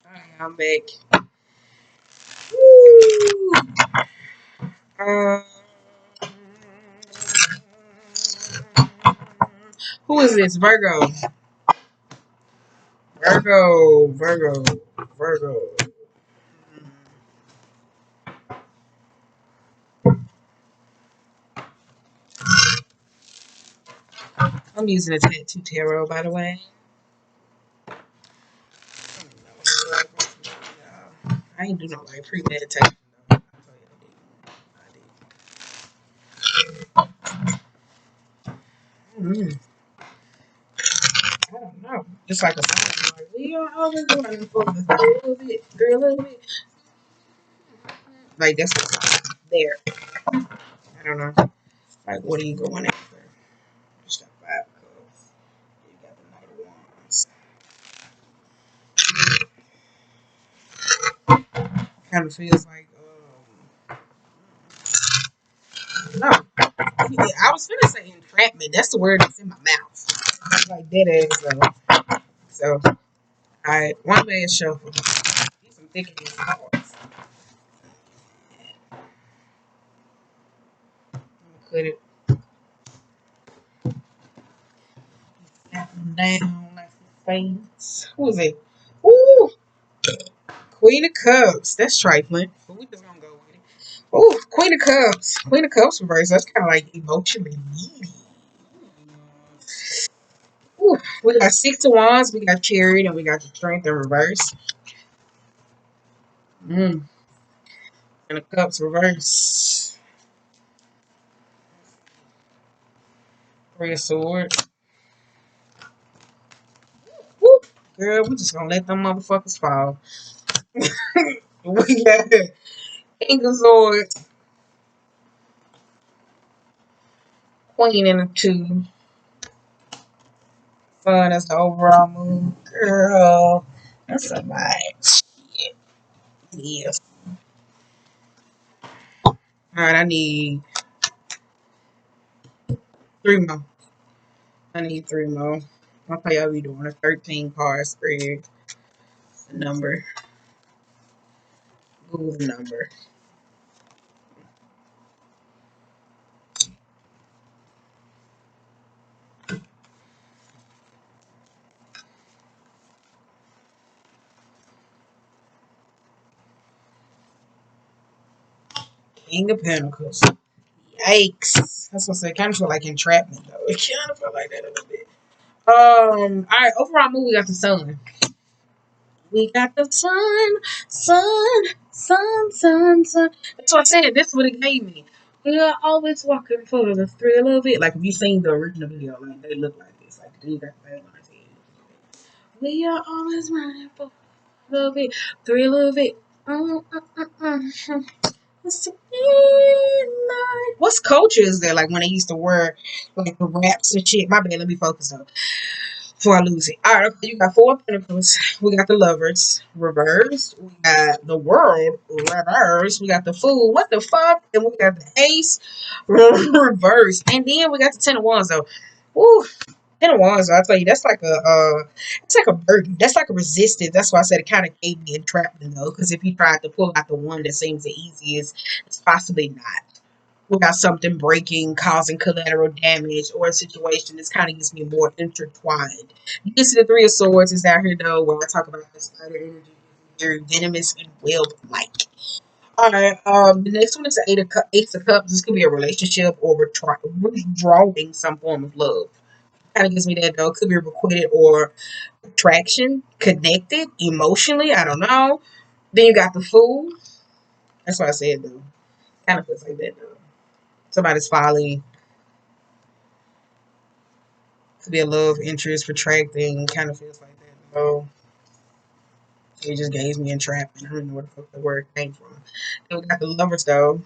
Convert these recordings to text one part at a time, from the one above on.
Alright, I'm back. Woo! Um, who is this? Virgo. Virgo. Virgo. Virgo. I'm using a tattoo tarot, by the way. I ain't do no like premeditation. Though. Mm, I don't know. Just like a song. Like, we are always running for the thrill of it. Like, that's there. I don't know. Like, what are you going after? Just got five cups. You got the Knight of Wands. Kind of feels like, no. I was gonna say entrapment. That's the word that's in my mouth. Like that is so. Alright, one man shuffle. These some thick ass cards. Put it snap them down like some face. Who is it? Ooh, Queen of Cups. That's trifling. But we just gonna go with it. Ooh, Queen of Cups. Queen of Cups reverse. That's kind of like emotionally needy. Ooh, we got Six of Wands, we got Chariot, and we got the Strength in reverse. Mm. And the Cups reverse. Three of Swords. Woo. Girl, we just gonna let them motherfuckers fall. We got King of Swords, Queen in the two. Sun is the overall mood. Girl, that's a lot. Shit. Yeah. Alright, I need three more. I need three more. I'll tell y'all we doing a 13 card spread. The number. Google the number. King of Pentacles. Yikes. That's what I say. Kind of feel like entrapment though. It kind of feel like that a little bit. Alright, overall mood, we got the sun. We got the sun. That's what I said. That's what it gave me. We are always walking for the thrill of it. Like if you seen the original video, like they look like this. Like the dude got the bag on his head. We are always running for the thrill of it. Thrill of it. What's the midnight? What's culture is there? Like when they used to wear like the wraps and shit. My bad, let me focus though. Before I lose it. Alright, okay, you got four of pentacles. We got the lovers reversed. We got the world reversed. We got the fool. What the fuck? And we got the ace reversed. And then we got the 10 of wands though. Woo. 10 of wands, I'll tell you, that's like it's like a burden. That's like a resistance. That's why I said it kind of gave me entrapment though. Because if you tried to pull out the one that seems the easiest, it's possibly not. We got something breaking, causing collateral damage, or a situation that's kind of gets me more intertwined. You can see the Three of Swords is out here though, where I talk about the spider energy, very venomous and web-like. All right, the next one is the Ace of Cups. This could be a relationship or withdrawing some form of love. Kind of gives me that though. Could be requited or attraction, connected emotionally. I don't know. Then you got the Fool. That's what I said though. Kind of feels like that though. Somebody's folly. Could be a love interest, retracting. Kind of feels like that though. It just gave me entrapped. I don't even know where the fuck the word came from. Then we got the lovers though.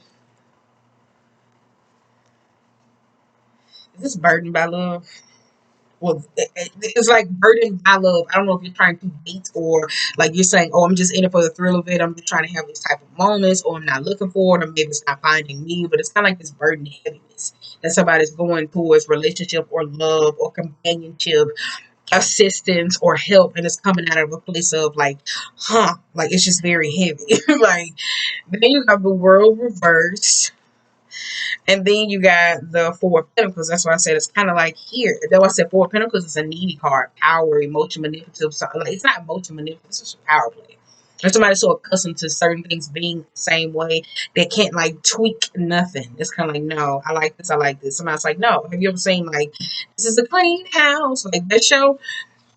Is this burdened by love? Well, it's like burdened by love. I don't know if you're trying to date or like you're saying, oh, I'm just in it for the thrill of it. I'm just trying to have these type of moments, or I'm not looking for it, or maybe it's not finding me. But it's kind of like this burden heaviness that somebody's going towards relationship or love or companionship. assistance or help, and it's coming out of a place of like, like it's just very heavy. Like then you got the world reverse, and then you got the Four of Pentacles. That's why I said it's kind of like here. That's why I said Four of Pentacles is a needy card, power, emotion manipulative. So, like it's not emotion manipulative, it's just a power play. If somebody's so accustomed to certain things being the same way, they can't like tweak nothing. It's kind of like, no, I like this, I like this. Somebody's like, no. Have you ever seen like, this is a clean house, like that show?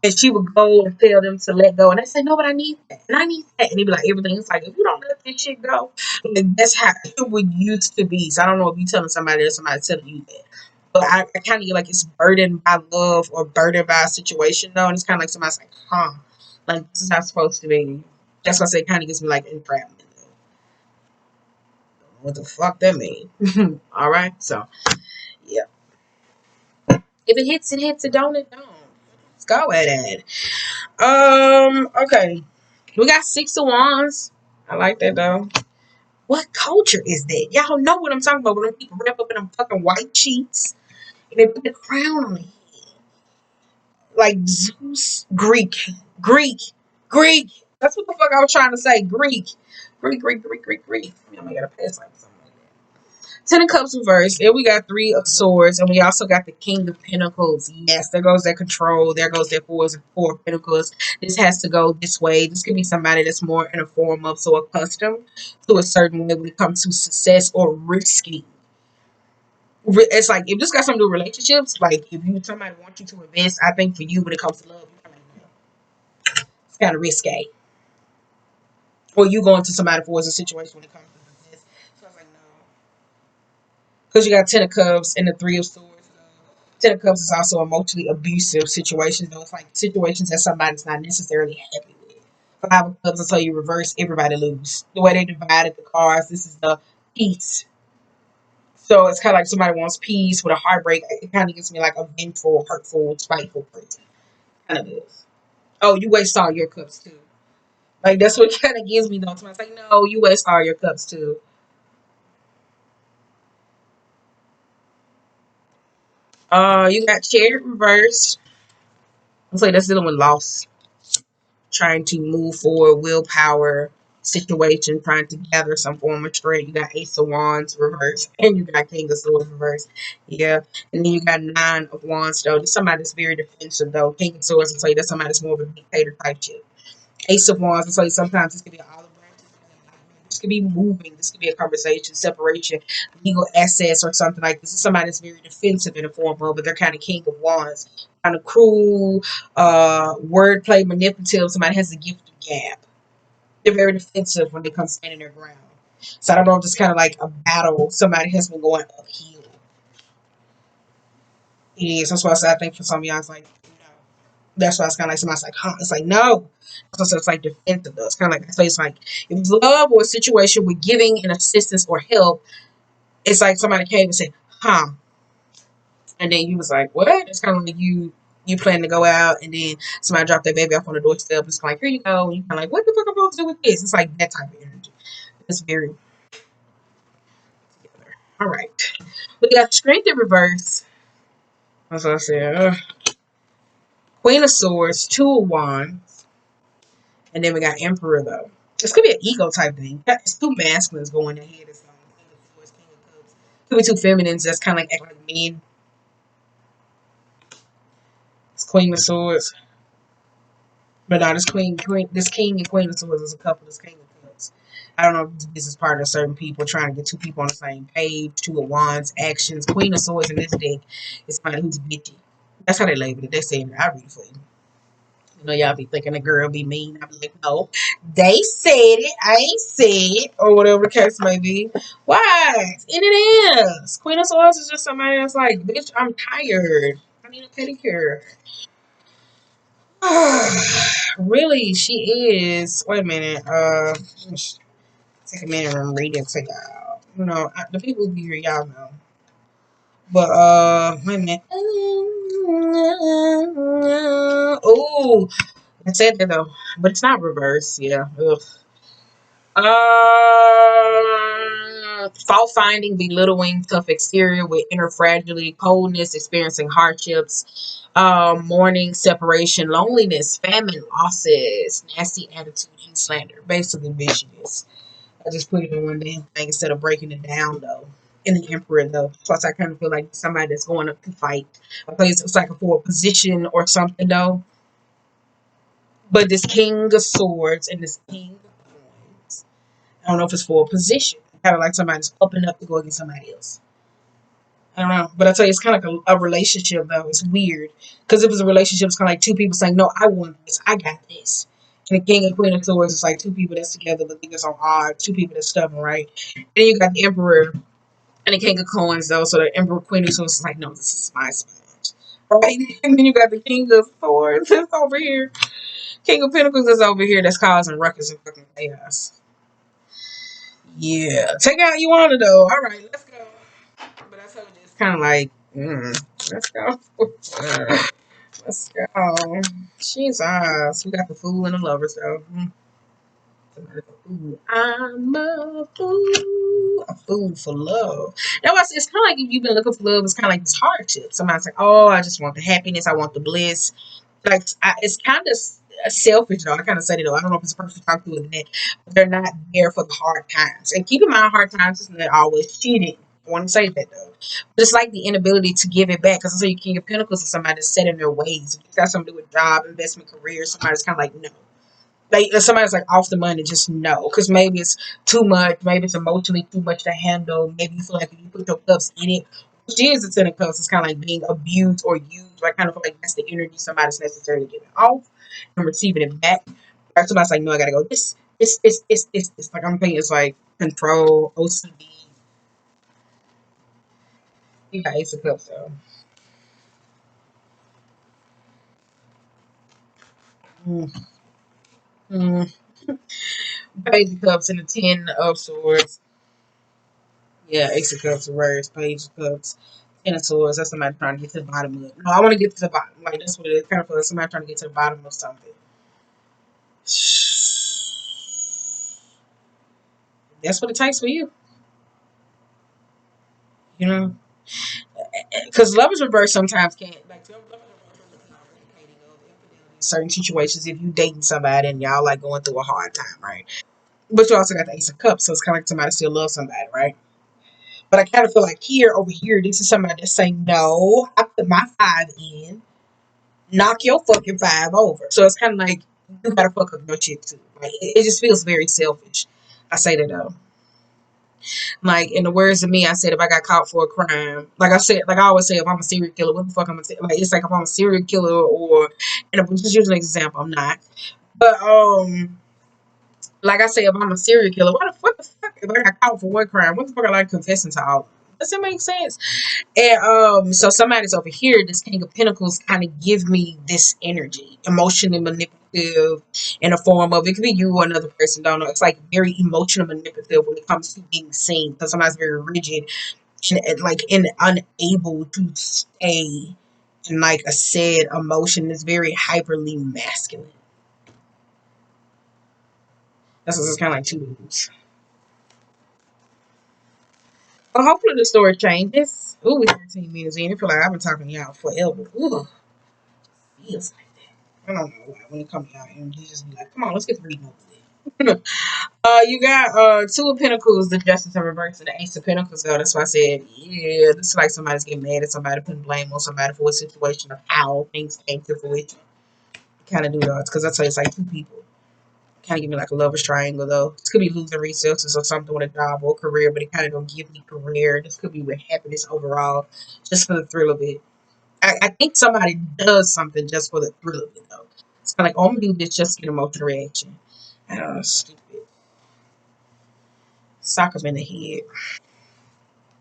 And she would go and tell them to let go. And they say, no, but I need that. And I need that. And he'd be like, everything's like, if you don't let this shit go, like, that's how it would used to be. So I don't know if you telling somebody or somebody telling you that. But I kind of get like it's burdened by love or burdened by a situation, though. And it's kind of like somebody's like, like, this is not supposed to be. That's why I say it kind of gives me like entrapment. What the fuck that mean? All right. So, yeah. If it hits, it hits. It don't, it don't. Let's go at it. Okay. We got Six of Wands. I like that though. What culture is that? Y'all know what I'm talking about when them people wrap up in them fucking white sheets and they put a crown on it. Like Zeus. Greek. That's what the fuck I was trying to say. Greek. Greek. I mean, I gotta pass like something like that. Ten of Cups reversed. And we got Three of Swords. And we also got the King of Pentacles. Yes, there goes that control. There goes that Four of Pentacles. This has to go this way. This could be somebody that's more in a form of so accustomed to a certain way when it comes to success or risking. It's like, if this got something to do with relationships, like if you somebody wants you to invest, I think for you when it comes to love, it's kind of risque. Or you going to somebody for a situation when it comes to this. So I was like, no. Because you got Ten of Cups and the Three of Swords. Ten of Cups is also emotionally abusive situations. Though it's like situations that somebody's not necessarily happy with. Five of Cups, until you reverse, everybody lose. The way they divided the cards, this is the peace. So it's kind of like somebody wants peace with a heartbreak. It kind of gives me like a vengeful, hurtful, spiteful person. Kind of is. Oh, you waste all your cups too. Like that's what kind of gives me though. Somebody's like, no, you waste all your cups too. You got Chariot reversed. Looks like that's dealing with loss, trying to move forward, willpower situation, trying to gather some form of strength. You got Ace of Wands reverse, and you got King of Swords reverse. Yeah, and then you got Nine of Wands though. There's somebody that's very defensive though. King of Swords will tell you that's somebody that's more of a dictator type shit. Ace of Wands will tell you sometimes this could be an olive branch. This could be moving. This could be a conversation, separation, legal assets, or something like this. This is somebody that's very defensive in a form of, but they're kind of King of Wands, kind of cruel, wordplay, manipulative. Somebody has a gift of gab. They're very defensive when they come standing their ground. So I don't know if it's kind of like a battle. Somebody has been going uphill. It is. That's why I said I think for some of y'all it's like, no. That's why it's kind of like somebody's like, huh? It's like, no. So it's like defensive though. It's kind of like, so it's like, if it's love or a situation with giving and assistance or help, it's like somebody came and said, huh? And then you was like, what? It's kind of like you plan to go out and then somebody dropped their baby off on the doorstep. It's like, here you go. And you're kind of like, what the fuck am I supposed to do with this? It's like that type of energy. It's very together. All right. We got Strength in reverse. As I said, Queen of Swords, Two of Wands, and then we got Emperor though. This could be an ego type thing. It's two masculines going ahead. It's King of Swords, King of Cups. Could be two feminines that's kind of like act like men. It's Queen of Swords. But no, this king and queen of swords is a couple. This king of cups. I don't know if this is part of certain people trying to get two people on the same page. Two of wands, actions. Queen of swords in this deck is somebody who's bitchy. That's how they label it. They say it. I read it for you. You know, y'all be thinking the girl be mean. I be like, no, they said it. I ain't said it, or whatever the case may be. Why? And it is. Queen of swords is just somebody that's like, bitch, I'm tired. I need a pedicure. Really, she is. Wait a minute. Take a minute and read it to y'all. You know, the people who be here, y'all know. But wait a minute. Oh, I said that though, but it's not reverse. Yeah. Ugh. Fault finding, belittling, tough exterior with inner fragility, coldness, experiencing hardships, mourning, separation, loneliness, famine, losses, nasty attitude, and slander. Basically, viciousness. I just put it in one damn thing instead of breaking it down, though. In the Emperor, though. Plus, I kind of feel like somebody that's going up to fight. I think it's like for a position or something, though. But this King of Swords and this King of Coins, I don't know if it's for a position. Kind of like somebody's up and up to go against somebody else. I don't know. But I tell you, it's kind of like a relationship, though. It's weird. Because if it's a relationship, it's kind of like two people saying, no, I want this. I got this. And the King and Queen of Swords is like two people that's together, but think it's on odd. Two people that's stubborn, right? Then you got the Emperor and the King of Coins, though. So the Emperor, Queen of Swords is like, no, this is my sponge. Right? And then you got the King of Swords that's over here. King of Pentacles is over here that's causing ruckus and fucking chaos. Yeah. Take out you want to, though. All right, let's go. But I told you, it's kind of like, let's go. Let's go. Jesus. We got the Fool and the Lovers, though. I'm a fool. A fool for love. Now, it's kind of like if you've been looking for love, it's kind of like this hardship. Somebody's like, oh, I just want the happiness. I want the bliss. Like, it's kind of selfish, though. I kind of said it, though. I don't know if it's a person to talk to or that, but they're not there for the hard times. And keep in mind, hard times is not always cheating. I want to say that, though. But it's like the inability to give it back. Because I say you King of Pentacles is somebody that's set in their ways. If it's got something to do with job, investment, career, somebody's kind of like, no. Like somebody's like off the money, just no. Because maybe it's too much. Maybe it's emotionally too much to handle. Maybe you feel like if you put your cups in it, which is the Ten of Cups, it's kind of like being abused or used. I kind of feel like that's the energy somebody's necessarily giving off and receiving it back. Or somebody's like, no, I gotta go. This. Like I'm thinking it's like control, OCD. You got Ace of Cups though. Mm. Mm. Page of Cups and the Ten of Swords. Yeah, Ace of Cups reverse, Page of Cups, Ten of Swords. That's somebody trying to get to the bottom of it. No, I want to get to the bottom. Like, that's what it is. Kind of like somebody trying to get to the bottom of something. That's what it takes for you. You know? Because lovers reverse sometimes can't. Like, certain situations, if you dating somebody and y'all like going through a hard time, right? But you also got the Ace of Cups, so it's kind of like somebody still loves somebody, right? But I kind of feel like over here, this is somebody that's saying, no, I put my five in. Knock your fucking five over. So it's kind of like you gotta fuck up your chick too. Like it just feels very selfish. I say that though. Like in the words of me, I said if I got caught for a crime, like I said, like I always say, if I'm a serial killer, what the fuck I'm gonna say? Like it's like if I'm a serial killer or, and I'm just using an example, I'm not. But like I say, if I'm a serial killer, what the fuck if I got caught for one crime? What the fuck I like confessing to all? Does that make sense? And so somebody's over here, this King of Pentacles kind of give me this energy, emotionally manipulative in the form of it could be you or another person, don't know. It's like very emotional manipulative when it comes to being seen. Because somebody's very rigid and like and unable to stay in like a said emotion is very hyperly masculine. That's what it's kind of like two dudes. Well, hopefully the story changes. Ooh, we 13 minutes in. I feel like I've been talking to y'all forever. Ooh, feels like that. I don't know why. When it comes out, and you just be like, come on, let's get the reading over there. You got Two of Pentacles, the Justice of Reverse, and the Ace of Pentacles. Though that's why I said, yeah, this is like somebody's getting mad at somebody, putting blame on somebody for a situation of how things came to fruition. Kind of do that because I tell you, it's like two people. Kind of give me like a lover's triangle though. This could be losing resources or something with a job or career, but it kind of don't give me career. This could be with happiness overall, just for the thrill of it. I think somebody does something just for the thrill of it though. It's kind of like, oh, I'm gonna do this just to get emotional reaction. I don't know, stupid. Sock them in the head.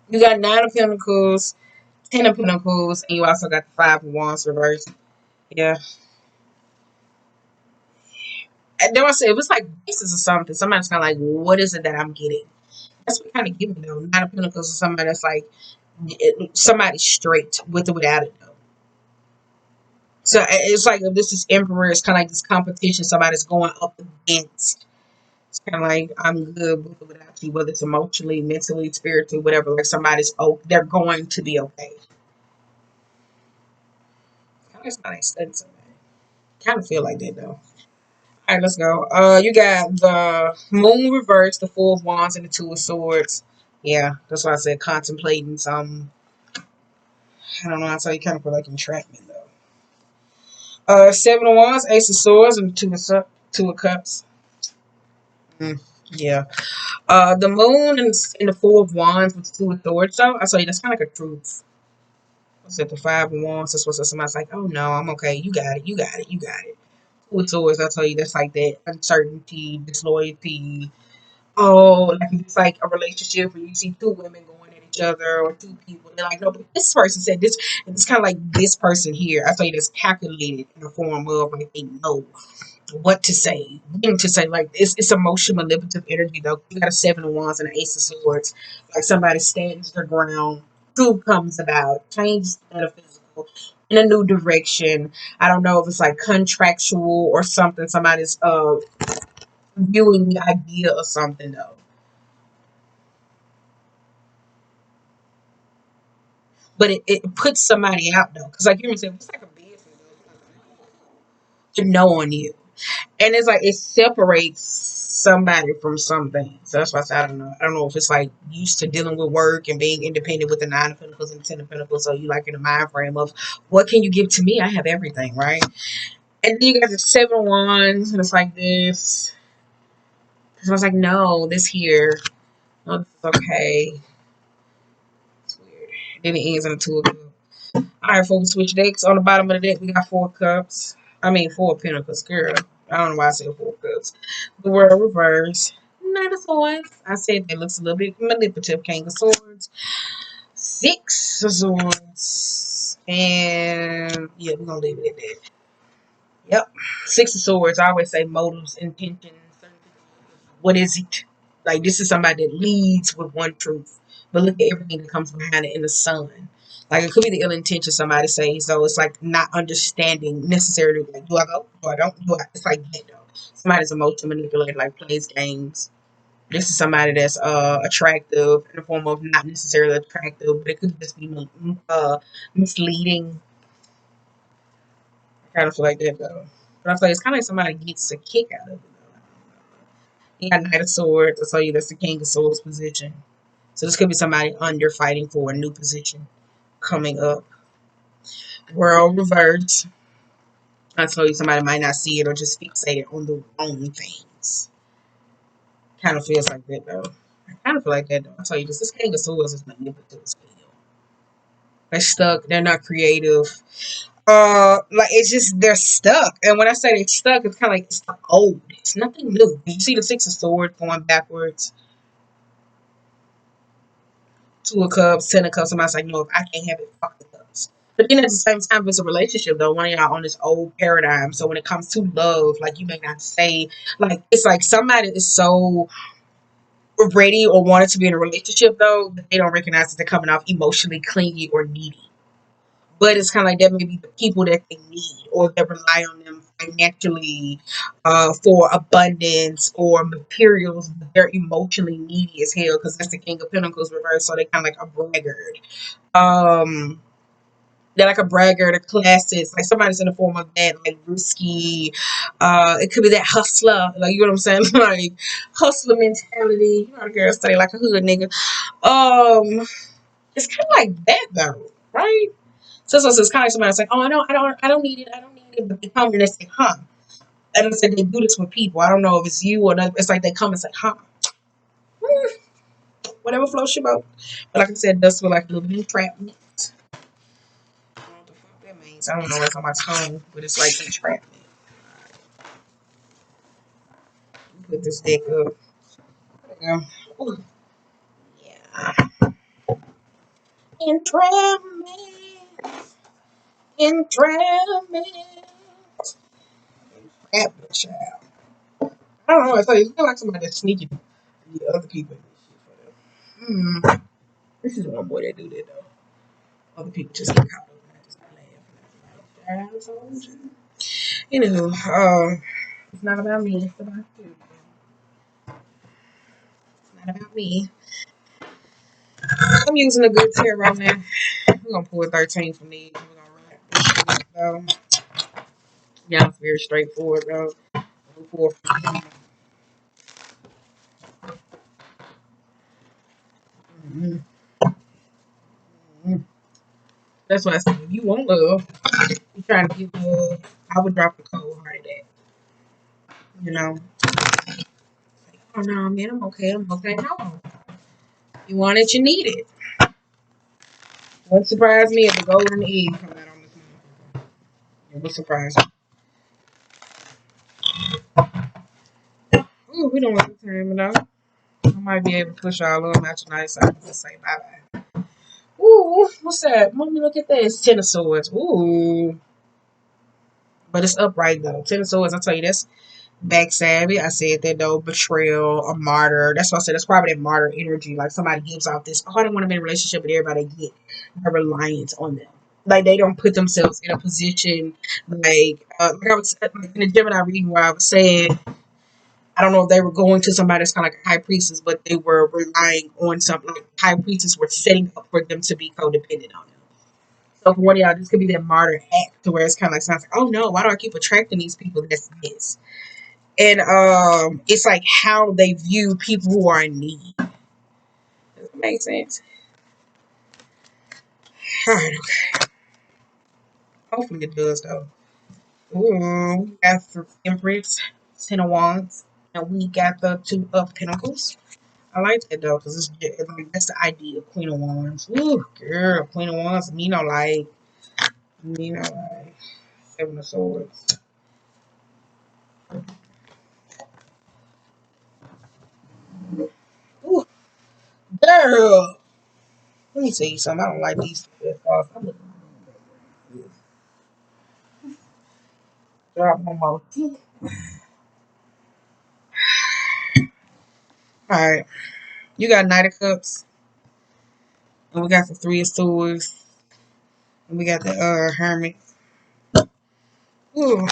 You got Nine of Pentacles, Ten of Pentacles, and you also got the Five of Wands reversed. Yeah. And then I say, if it's like basis or something, somebody's kind of like, what is it that I'm getting? That's what kind of give me though. Nine of Pentacles is somebody that's like, somebody straight with or without it though. So it's like if this is Emperor, it's kind of like this competition somebody's going up against. It's kind of like I'm good with or without you, whether it's emotionally, mentally, spiritually, whatever. Like somebody's they're going to be okay. Kind of not extensive, man. Kind of feel like that though. All right, let's go. You got the moon reverse, the four of wands, and the two of swords. Yeah, that's why I said contemplating some. I don't know. I saw you kind of feel like entrapment though. Seven of wands, ace of swords, and two of cups. Mm, yeah. The moon and the four of wands with two of swords. So I saw you. That's kind of like a truth. What's it? The five of wands. That's what somebody's like. Oh no, I'm okay. You got it. You got it. You got it. Two of swords. I tell you, that's like that uncertainty, disloyalty. Oh, like it's like a relationship where you see two women going at each other or two people. They're like, no, but this person said this, and it's kind of like this person here. I tell you, that's calculated in the form of like they know what to say, when to say. Like it's emotional manipulative energy though. You got a seven of wands and an ace of swords. Like somebody stands their ground. Truth comes about, change metaphysical in a new direction. I don't know if it's like contractual or something. Somebody's viewing the idea of something though. But it puts somebody out though, because like you were saying, it's like a business to know on you, and it's like it separates somebody from something. So that's why I said I don't know. I don't know if it's like used to dealing with work and being independent with the nine of pentacles and the ten of pentacles. So you like in the mind frame of what can you give to me? I have everything, right? And then you got the seven of wands, and it's like this. So I was like, no, this here, no, this is okay. It's weird. Then it ends in a two of cups. All right, before we switch decks, on the bottom of the deck, we got four cups. I mean, four pentacles, girl. I don't know why I said four cups. The world reverse. Knight of swords. I said that looks a little bit manipulative. King of swords. Six of swords. And yeah, we're going to leave it at that. Yep. Six of swords. I always say motives, intentions. What is it? Like, this is somebody that leads with one truth. But look at everything that comes behind it in the sun. Like, it could be the ill intention somebody says. So it's like not understanding necessarily. Like, do I go? Do I don't? Do I? It's like that, though. Somebody's emotion manipulated, like plays games. This is somebody that's attractive in the form of not necessarily attractive, but it could just be misleading. I kind of feel like that, though. But I feel like it's kind of like somebody gets a kick out of it, though. He got Knight of Swords. I tell you that's the King of Swords position. So this could be somebody under fighting for a new position coming up. World reverse. I told you somebody might not see it or just fixated on the wrong things. Kind of feels like that though. I kind of feel like that though. I tell you this King of Swords is manipulative as hell. They're stuck. They're not creative. Like it's just they're stuck. And when I say they're stuck, it's kind of like it's old. It's nothing new. You see the Six of Swords going backwards. Two of Cups, Ten of Cups. Somebody's like, no, if I can't have it, fuck the cups. But then at the same time, it's a relationship though. One of y'all on this old paradigm. So when it comes to love, like you may not say, like it's like somebody is so ready or wanted to be in a relationship though that they don't recognize that they're coming off emotionally clingy or needy. But it's kind of like that may be the people that they need or that rely on them financially for abundance or materials, but they're emotionally needy as hell because that's the King of Pentacles reverse. So they kind of like a braggart. Um, they're like a braggart, a classist, like somebody's in the form of that, like risky. It could be that hustler, like you know what I'm saying, like hustler mentality. You know, girls say like a hood nigga. It's kind of like that though, right? So it's kind of like somebody's like, oh, I don't need it, I don't need it, but they come and they say, huh? And I said they do this with people. I don't know if it's you or not. It's like they come and say, huh? Whatever floats your boat. But like I said, it does feel like a little bit of entrapment. I don't know what the fuck that means. I don't know what's on my tongue, but it's like entrapment. Put this deck up. There we go. Ooh, yeah. Entrapment. Entrapment. Entrapment, child. I don't know. I tell you, it's feel like somebody that's sneaking the other people in this shit for them. This is one boy that do that though. Other people just get caught up and I just laugh. Like, I told you. Anywho, it's not about me, it's about you. Not about me. I'm using a good tarot now. We're gonna pull 13 from these. We're gonna run it. Yeah, it's very straightforward though. We'll pull from Mhm. Mhm. That's what I said. If you want love, you trying to get love, I would drop the cold heart at. You know, oh no, man, I'm okay. I'm okay. No, you want it, you need it. Wouldn't surprise me if the golden egg come out on this one. It would surprise me. Ooh, we don't want the time enough. I might be able to push all of them out tonight, so I can just say bye bye. Ooh, what's that? Let me look at this. Ten of Swords. Ooh, but it's upright though. Ten of Swords. I tell you, that's backstabby. I said that though. Betrayal, a martyr. That's why I said that's probably that martyr energy. Like somebody gives off this. Oh, I don't want to be in a relationship with everybody. Get a reliance on them. Like they don't put themselves in a position like I was like in the Gemini reading where I was saying I don't know if they were going to somebody that's kind of like a high priestess, but they were relying on something like high priestess were setting up for them to be codependent on them. So for one of y'all, this could be that martyr act to where it's kind of like sounds like, oh no, why do I keep attracting these people? That's this. And it's like how they view people who are in need. Does that make sense? All right, okay. Hopefully it does though. Ooh, we got the Empress, Ten of Wands, and we got the Two of Pentacles. I like that though, because it's like that's the idea of Queen of Wands. Ooh, girl, Queen of Wands, me no like Seven of Swords. Ooh, girl. Let me tell you something. I don't like these cards. I'm looking drop one more. Alright. You got Knight of Cups. And we got the Three of Swords. And we got the Hermit. Ooh.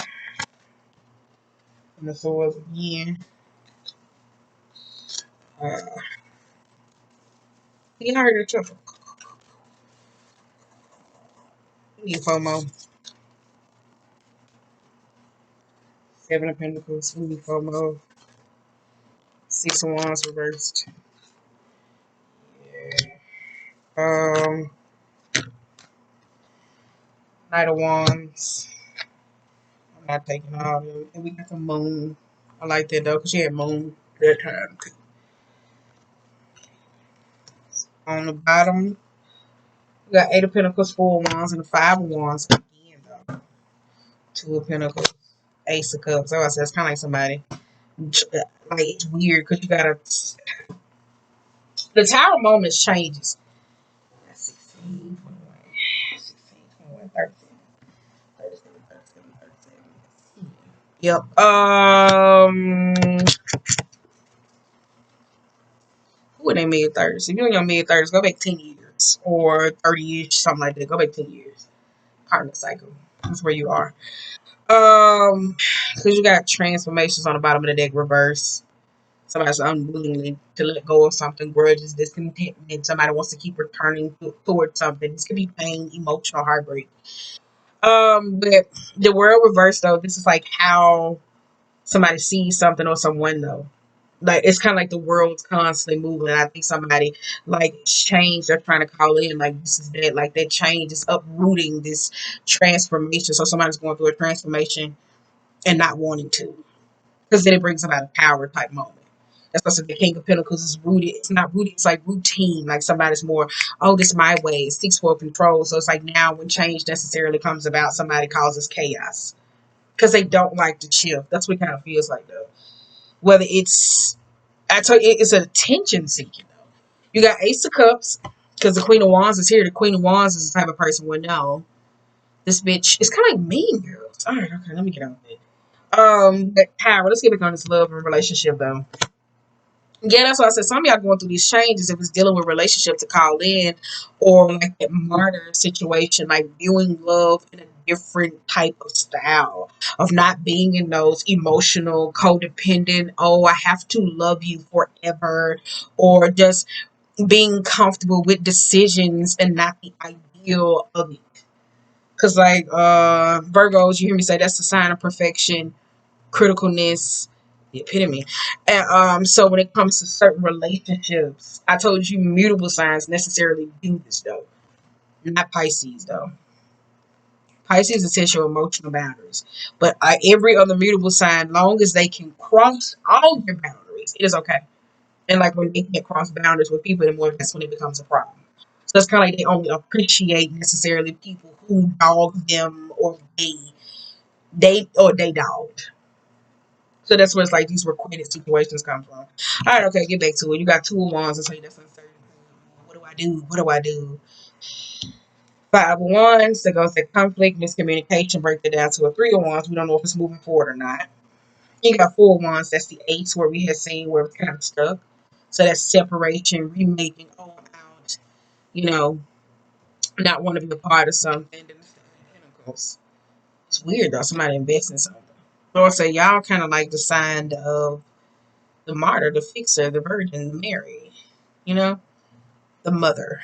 And the Swords again. You heard the trouble. We need FOMO. Seven of Pentacles. We need FOMO. Six of Wands reversed. Um, Knight of Wands. I'm not taking all of them. And we got the Moon. I like that though, because she had Moon that time. On the bottom, we got Eight of Pentacles, Four of Wands, and the Five of Wands again though. Two of Pentacles, Ace of Cups. So I said it's kind of like somebody. Like it's weird because you gotta. The Tower moments changes. That's 16, 21, 16, 21, 37, 37, 37, 37. Yep. Who in their mid thirties? If you're in your mid thirties, go back 10 years or 30ish, something like that. Go back 10 years. Cardinal cycle. That's where you are. Because you got transformations on the bottom of the deck, reverse. Somebody's unwilling to let go of something, grudges, discontentment. Somebody wants to keep returning towards something. This could be pain, emotional heartbreak. But the world reverse though, this is like how somebody sees something or someone though. Like it's kind of like the world's constantly moving. And I think somebody like change they're trying to call in like this is that like that change is uprooting this transformation. So somebody's going through a transformation and not wanting to, because then it brings about a power type moment. That's why I said the King of Pentacles is rooted. It's not rooted. It's like routine. Like somebody's more, oh, this is my way. It seeks for control. So it's like now when change necessarily comes about, somebody causes chaos because they don't like to chill. That's what it kind of feels like though. Whether it's, I tell you, it's an attention seeking though. You got Ace of Cups because the Queen of Wands is here. The Queen of Wands is the type of person would know this bitch. It's kind of like Mean Girls. All right, okay, let me get out of it. But power. Let's get back on this love and relationship though. Yeah, that's why I said some of y'all going through these changes. If it's dealing with relationship to call in, or like that martyr situation, like viewing love in a different type of style of not being in those emotional, codependent, oh, I have to love you forever, or just being comfortable with decisions and not the ideal of it. Cause like Virgos, you hear me say that's the sign of perfection, criticalness, the epitome. And so when it comes to certain relationships, I told you mutable signs necessarily do this though. Not Pisces though. Pisces is set your emotional boundaries. But every other mutable sign, long as they can cross all your boundaries, it is okay. And like when they can't cross boundaries with people anymore, that's when it becomes a problem. So it's kind of like they only appreciate necessarily people who dog them or they dog. So that's where it's like these requited situations come from. All right, okay, get back to it. You got two of wands and say that's uncertain. What do I do? What do I do? Five of wands that goes to conflict, miscommunication, break it down to a three of wands. We don't know if it's moving forward or not. You got four of wands, that's the eights where we had seen where it's kind of stuck. So that's separation, remaking, oh I'm out, you know, not want to be a part of something. Then the Seven of Pentacles. It's weird though, somebody invests in something. Lord say y'all kind of like the sign of the martyr, the fixer, the virgin, the Mary, you know, the mother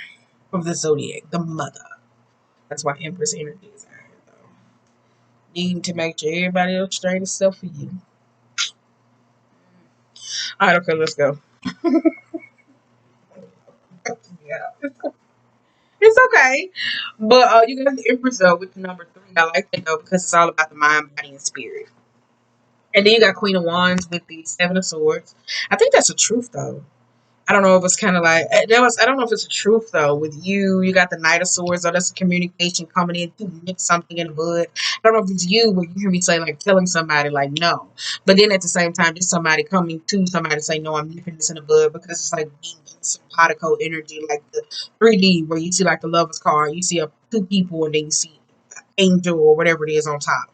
of the zodiac, the mother. That's why Empress energy is out here though. Needing to make sure everybody else straight except for you. All right, okay, let's go. Yeah, it's okay. But you got the Empress though with the number three. I like that though because it's all about the mind, body, and spirit. And then you got Queen of Wands with the Seven of Swords. I think that's a truth though. I don't know if it's kind of like there was. I don't know if it's a truth though. With you, you got the Knight of Swords, or that's a communication coming in to nip something in the bud. I don't know if it's you, but you hear me say like telling somebody like no, but then at the same time, just somebody coming to somebody say no, I'm nipping this in the bud because it's like being in simpatico energy, like the 3D where you see like the Lovers card, you see two people, and then you see angel or whatever it is on top.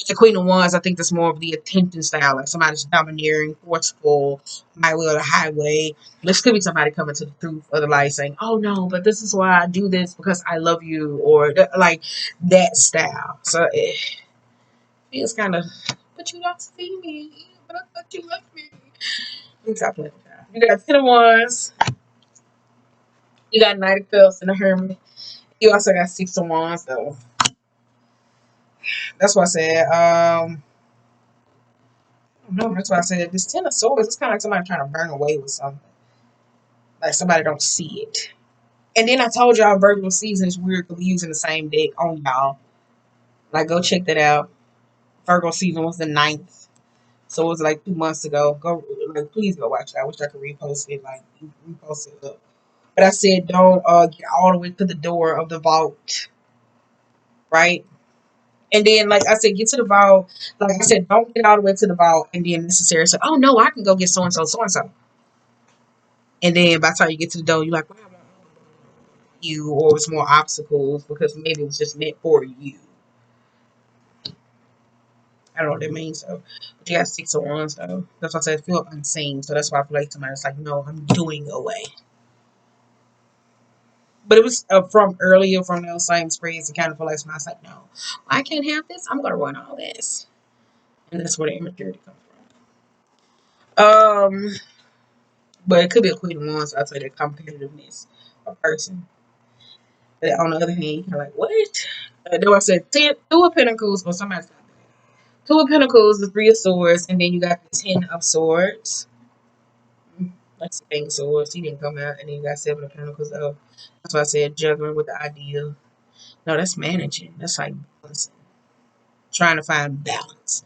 The Queen of Wands, I think that's more of the attention style, like somebody's domineering, forceful, my way or the highway. This could be somebody coming to the truth of the light saying, oh no, but this is why I do this because I love you, or like that style. So it feels kind of, but you don't see me, but I thought you loved me. Stop playing with that. You got Ten of Wands, you got Knight of Cups and a Hermit. You also got Six of Wands, though. That's what I said. No, that's why I said this Ten of Swords. It's kind of like somebody trying to burn away with something. Like somebody don't see it. And then I told y'all Virgo season is weird because we using the same deck on y'all. Like go check that out. Virgo season was the 9th. So it was like 2 months ago. Go like please go watch that. I wish I could repost it, like repost it up. But I said don't get all the way to the door of the vault. Right? And then like I said, get to the vault. Like I said, don't get all the way to the vault and then necessarily say, oh no, I can go get so and so, so and so. And then by the time you get to the door, you're like, wow, you, or it's more obstacles because maybe it was just meant for you. I don't know what that means though. But you got Six of Wands though. That's why I said feel unseen. So that's why I feel like somebody's like, no, I'm doing away. But it was from earlier from those same spreads. It kind of feel like somebody's like, no, I can't have this. I'm gonna run all this, and that's where the immaturity comes from. But it could be a Queen of Wands. I'd say the competitiveness of person. But on the other hand, you're kind of like, what? Though I said Two of Pentacles, or somebody's got that. Two of Pentacles, the Three of Swords, and then you got the Ten of Swords. That's the King of Swords. He didn't come out, and then you got Seven of Pentacles. Though. That's why I said juggling with the idea. No, that's managing. That's like balancing. Trying to find balance.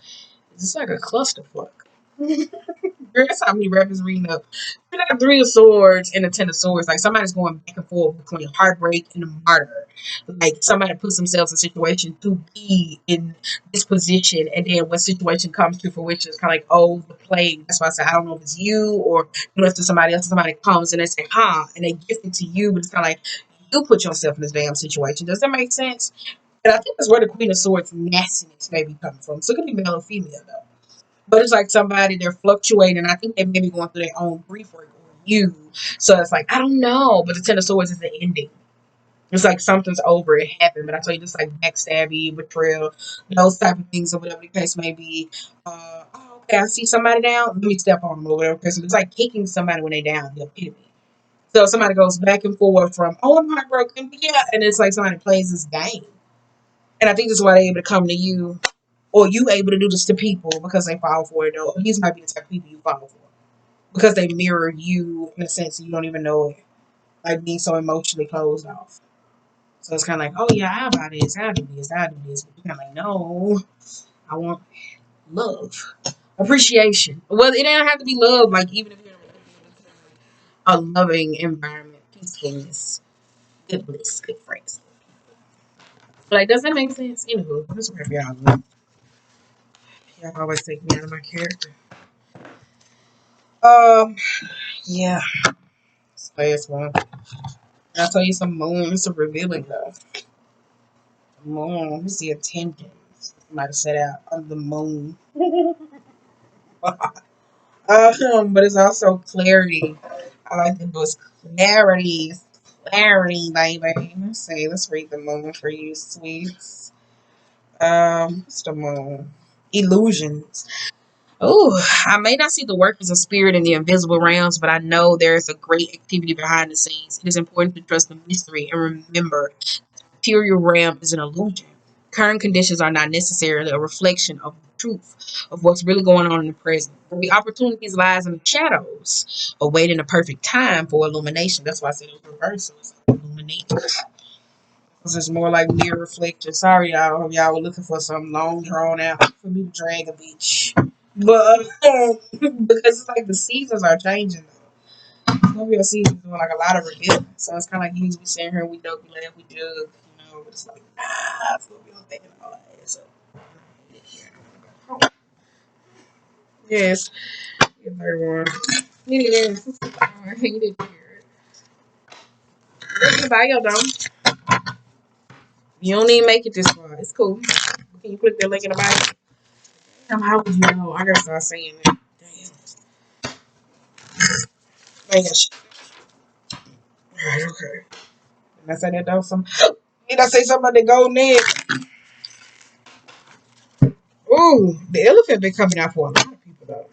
It's like a clusterfuck. Girl, that's how many rappers reading up. You got Three of Swords and the Ten of Swords. Like somebody's going back and forth between heartbreak and a martyr. Like somebody puts themselves in a situation to be in this position, and then when situation comes to fruition, it's kind of like, oh, the plague. That's why I said I don't know if it's you or you know if it's somebody else. Somebody comes and they say, huh, and they gift it to you, but it's kind of like you put yourself in this damn situation. Does that make sense? And I think that's where the Queen of Swords nastiness may be coming from. So it could be male or female though. But it's like somebody they're fluctuating. I think they may be going through their own grief work or you. So it's like I don't know. But the Ten of Swords is the ending. It's like something's over, it happened, but I tell you, just like backstabbing, betrayal, those type of things, or whatever the case may be. Oh, okay, I see somebody down, let me step on them, or whatever. Because it's like kicking somebody when they down, the epitome. So somebody goes back and forth from, oh, I'm heartbroken, yeah, and it's like somebody plays this game. And I think that's why they're able to come to you, or you able to do this to people because they fall for it, though. These might be the type of people you fall for because they mirror you in a sense you don't even know it, like being so emotionally closed off. So it's kind of like, oh yeah, I'll buy this, I'll do this, I'll do this. But you're kind of like, no, I want love, appreciation. Well, it don't have to be love. Like even if you're in a loving environment, peacefulness, good bliss, good friends. Like, does that make sense? Anywho, that's where y'all. Y'all always take me out of my character. Um, yeah. This last one. I'll tell you some moon. It's a revealing though. Moon. It's the attendance. Somebody said out of the moon. But it's also clarity. I like the most clarity. Clarity, baby. Let's see. Let's read the moon for you, sweets. What's the moon? Illusions. Oh, I may not see the workings of spirit in the invisible realms, but I know there's a great activity behind the scenes. It is important to trust the mystery and remember material realm is an illusion. Current conditions are not necessarily a reflection of the truth of what's really going on in the present. The opportunities lies in the shadows, awaiting the perfect time for illumination. That's why I said it was reversal. It's illumination. Because it's more like mirror reflection. Sorry, y'all. If y'all were looking for something long drawn out for me to drag a bitch. But because it's like the seasons are changing. Scorpio season is doing like a lot of revealing. So it's kind of like you be sitting here, we dope, we laugh, we jug, But it's like, Scorpio thinking all that. So, yes, the third one. Yes, I hate it here. Look at bio, though. You don't even make it this far. It's cool. Can you put that link in the bio? How would you know? I gotta start saying it. Damn. Man, alright, okay. Did I say that though? Did I say something about the golden egg? Ooh, the elephant been coming out for a lot of people though.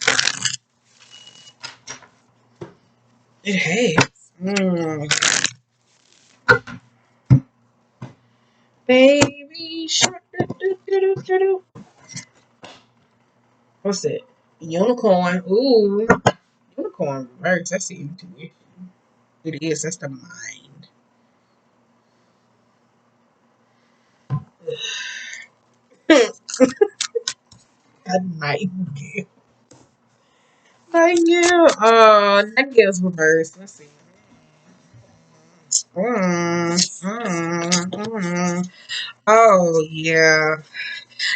It has. Baby shark. What's it? Unicorn. Ooh. Unicorn reverse. That's the intuition. It is. That's the mind. A nightingale. Nightingale. Nightingale's reverse. Let's see. Oh, yeah.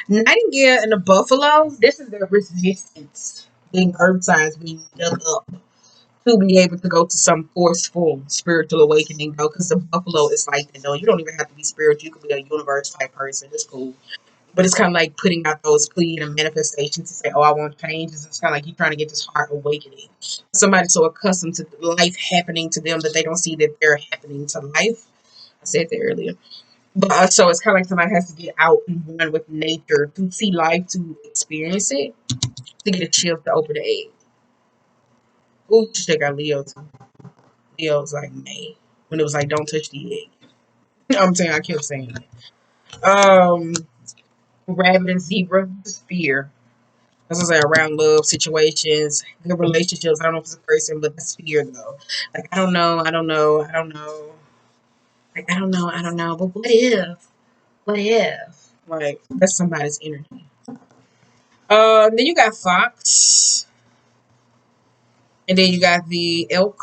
Nightingale and the buffalo, this is their resistance. Being earth signs being dug up to be able to go to some forceful spiritual awakening, though, because the buffalo is like, you don't even have to be spiritual. You could be a universe type person. It's cool. But it's kind of like putting out those pleas and manifestations to say, oh, I want change. It's kind of like you're trying to get this heart awakening. Somebody's so accustomed to life happening to them that they don't see that they're happening to life. I said that earlier. But so it's kind of like somebody has to get out and one with nature to see life, to experience it, to get a chill to open the egg. Ooh, you should check out Leo too. Leo's like May. When it was like, don't touch the egg. I'm saying, I kept saying it. Rabbit and zebra, just fear. As I say, around love situations, good relationships. I don't know if it's a person, but that's fear though. Like, I don't know, I don't know, I don't know. Like, I don't know, I don't know. But what if? What if? Like, that's somebody's energy. Then you got fox, and then you got the elk.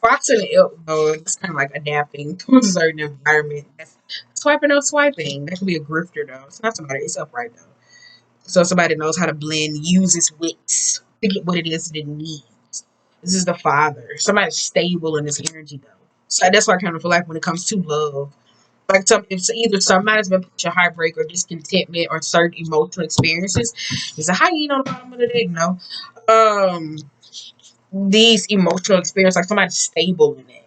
Fox and the elk, though, it's kind of like adapting to a certain environment. That's swiping up, swiping. That could be a grifter, though. It's not somebody. It's upright, though. So somebody knows how to blend, uses wits to get what it is that it needs. This is the father. Somebody's stable in this energy, though. So that's why I kind of feel like when it comes to love, like if either somebody's been put your heartbreak or discontentment or certain emotional experiences. It's a hyena on the bottom of the deck, no. these emotional experience, like somebody's stable in it.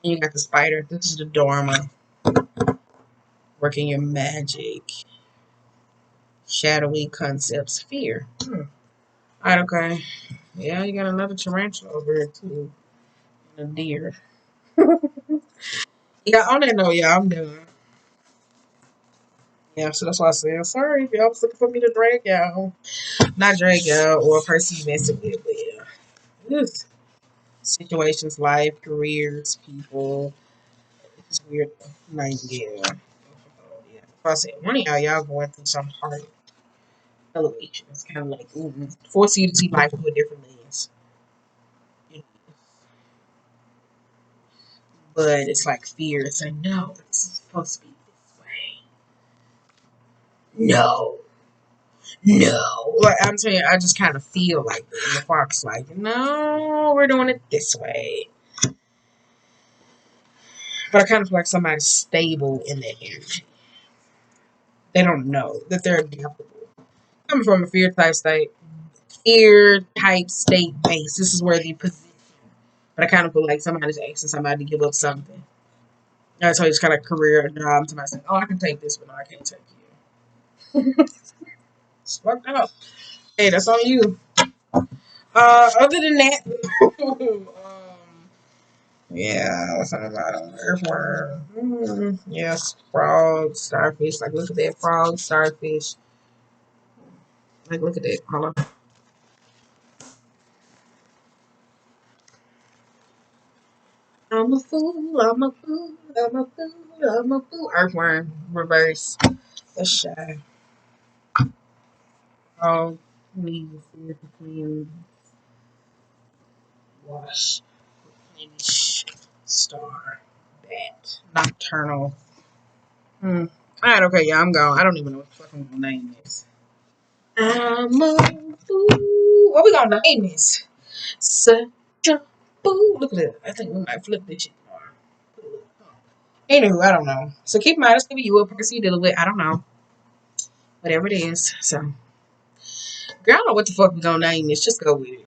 And you got the spider. This is the Dharma. Working your magic. Shadowy concepts. Fear. Alright, okay. Yeah, you got another tarantula over here too. And a deer. Yeah, on that note, yeah, I'm done. Yeah, so that's why I said sorry if y'all was looking for me to drag y'all. Not drag y'all or a person you messing with, but yeah. Just situations, life, careers, people. It's weird. Like, yeah. Yeah. If I said one of y'all going through some hard elevation. It's kind of like force you to see life through a different lens. But it's like fear. It's like, no, this is supposed to be this way. No, no. Like I'm telling you, I just kind of feel like that. And the fox, like, no, we're doing it this way. But I kind of feel like somebody's stable in that energy. They don't know that they're adaptable. Coming from a fear type state, fear type state base. This is where the position. But I kind of feel like somebody's asking somebody to give up something. That's how it's kind of career or job. Somebody saying, "Oh, I can take this, but no, I can't take you." It's fucked up. Hey, that's on you. Other than that, yeah, something about an earthworm. Yes, frog, starfish. Like, look at that frog, starfish. Like, look at that. Hold on. I'm a fool. I'm a fool. I'm a fool. I'm a fool. Earthworm, reverse. That's shy. Oh, leave the clean wash. Finish. Star. Bat. Nocturnal. Alright, okay, yeah, I'm gone. I don't even know what the fuck I'm gonna name this. I'm a fool. What we gonna name this? Such a fool. Look at that. I think we might flip this shit. Anywho, I don't know. So keep in mind, it's gonna be you a person you dealing with. I don't know. Whatever it is. So, girl, I don't know what the fuck we gonna name this. Just go with it.